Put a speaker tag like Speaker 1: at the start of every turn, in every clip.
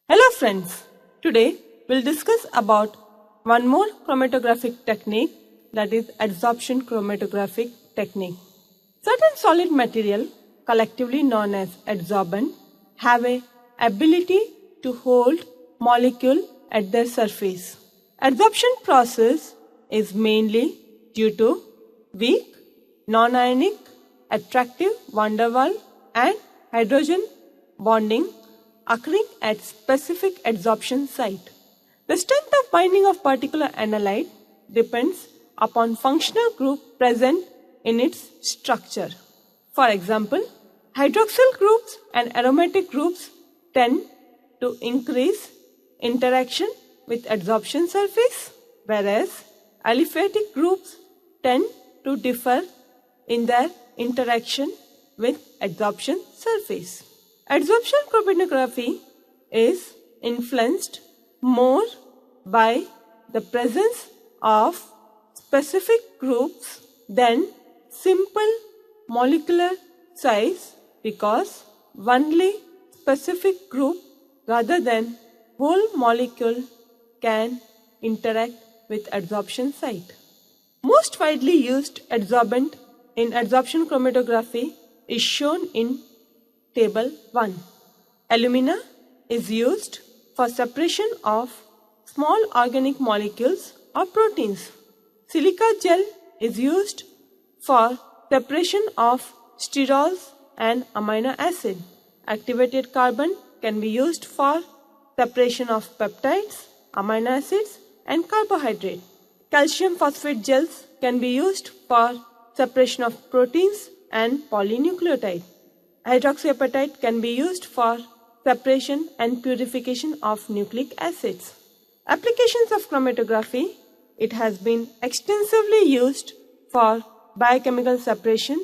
Speaker 1: Hello friends, today we'll discuss about one more chromatographic technique, that is adsorption chromatographic technique. Certain solid material, collectively known as adsorbent, have a ability to hold molecule at their surface. Adsorption process is mainly due to weak, non-ionic, attractive van der Waals and hydrogen bonding occurring at specific adsorption site. The strength of binding of particular analyte depends upon functional group present in its structure. For example, hydroxyl groups and aromatic groups tend to increase interaction with adsorption surface, whereas aliphatic groups tend to differ in their interaction with adsorption surface. Adsorption chromatography is influenced more by the presence of specific groups than simple molecular size, because only specific group rather than whole molecule can interact with adsorption site. Most widely used adsorbent in adsorption chromatography is shown in Table 1. Alumina is used for separation of small organic molecules or proteins. Silica gel is used for separation of sterols and amino acid. Activated carbon can be used for separation of peptides, amino acids and carbohydrate. Calcium phosphate gels can be used for separation of proteins and polynucleotide. Hydroxyapatite can be used for separation and purification of nucleic acids. Applications of chromatography: it has been extensively used for biochemical separation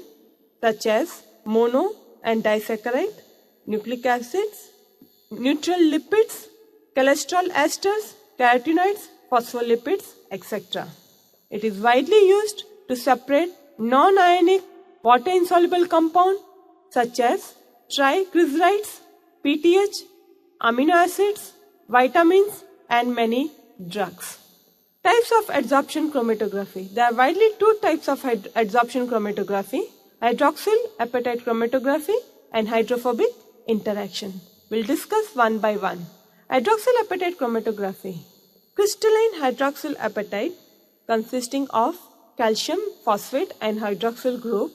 Speaker 1: such as mono and disaccharide, nucleic acids, neutral lipids, cholesterol esters, carotenoids, phospholipids, etc. It is widely used to separate non-ionic water-insoluble compounds such as triglycerides, PTH, amino acids, vitamins and many drugs. Types of adsorption chromatography. There are widely two types of adsorption chromatography: hydroxyl apatite chromatography and hydrophobic interaction. We'll discuss one by one. Hydroxyl apatite chromatography. Crystalline hydroxyl apatite consisting of calcium phosphate and hydroxyl group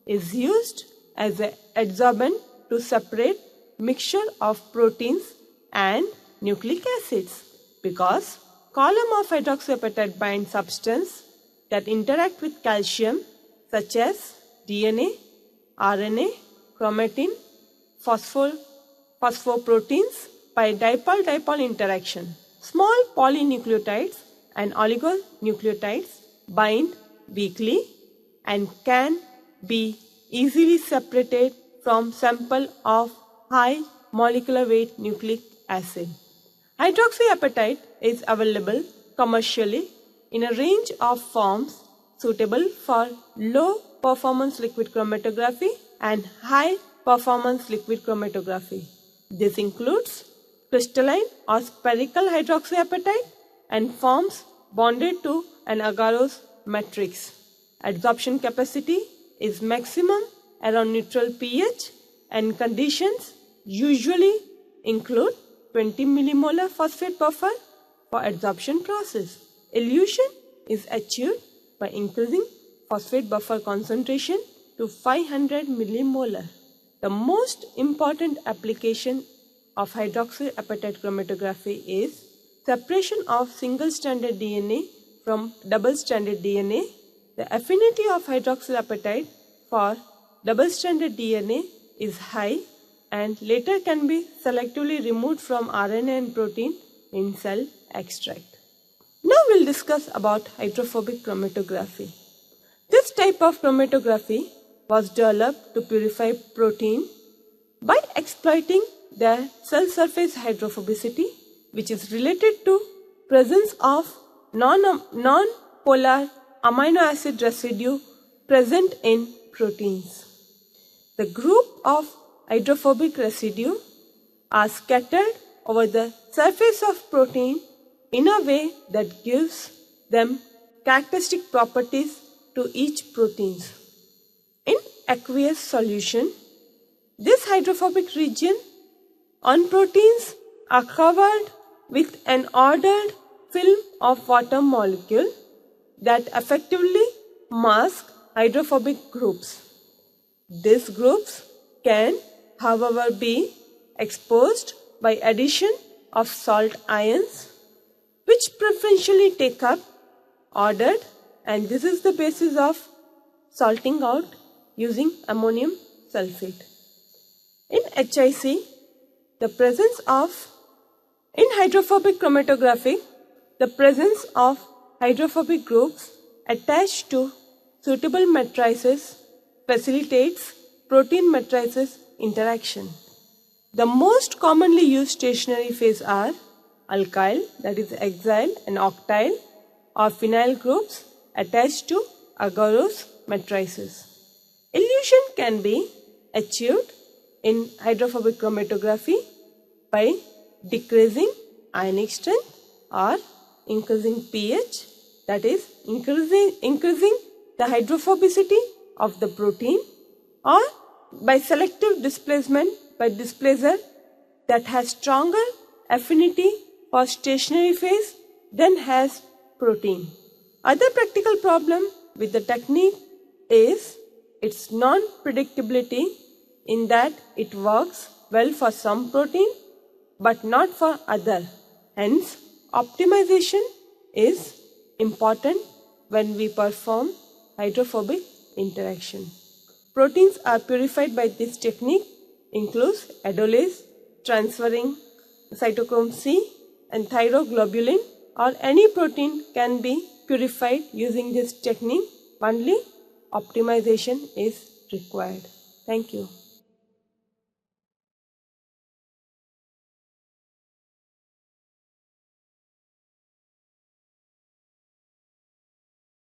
Speaker 1: is used as an adsorbent to separate mixture of proteins and nucleic acids, because column of hydroxyapatite bind substance that interact with calcium such as DNA, RNA, chromatin, phosphoproteins by dipole-dipole interaction. Small polynucleotides and oligonucleotides bind weakly and can be easily separated from sample of high molecular weight nucleic acid. Hydroxyapatite is available commercially in a range of forms suitable for low performance liquid chromatography and high performance liquid chromatography. This includes crystalline or spherical hydroxyapatite and forms bonded to an agarose matrix. Adsorption capacity is maximum around neutral pH, and conditions usually include 20 millimolar phosphate buffer for adsorption process. Elution is achieved by increasing phosphate buffer concentration to 500 millimolar. The most important application of hydroxyapatite chromatography is separation of single-stranded DNA from double-stranded DNA. The affinity of hydroxyapatite for double-stranded DNA is high and later can be selectively removed from RNA and protein in cell extract. Now we'll discuss about hydrophobic chromatography. This type of chromatography was developed to purify protein by exploiting their cell surface hydrophobicity, which is related to presence of non-polar amino acid residue present in proteins. The group of hydrophobic residue are scattered over the surface of protein in a way that gives them characteristic properties to each protein. In aqueous solution, this hydrophobic region on proteins are covered with an ordered film of water molecule that effectively mask hydrophobic groups. These groups can, however, be exposed by addition of salt ions, which preferentially take up ordered, and this is the basis of salting out using ammonium sulfate. In HIC, in hydrophobic chromatography, the presence of hydrophobic groups attached to suitable matrices facilitates protein matrices interaction. The most commonly used stationary phase are alkyl, that is acyl and octyl, or phenyl groups attached to agarose matrices. Elution can be achieved in hydrophobic chromatography by decreasing ionic strength or increasing pH, that is increasing the hydrophobicity of the protein, or by selective displacement by displacer that has stronger affinity for stationary phase than has protein. Other practical problem with the technique is its non-predictability, in that it works well for some protein but not for other. Hence, optimization is important when we perform hydrophobic interaction. Proteins are purified by this technique includes adolase, transferring cytochrome C and thyroglobulin, or any protein can be purified using this technique. Only optimization is required. Thank you.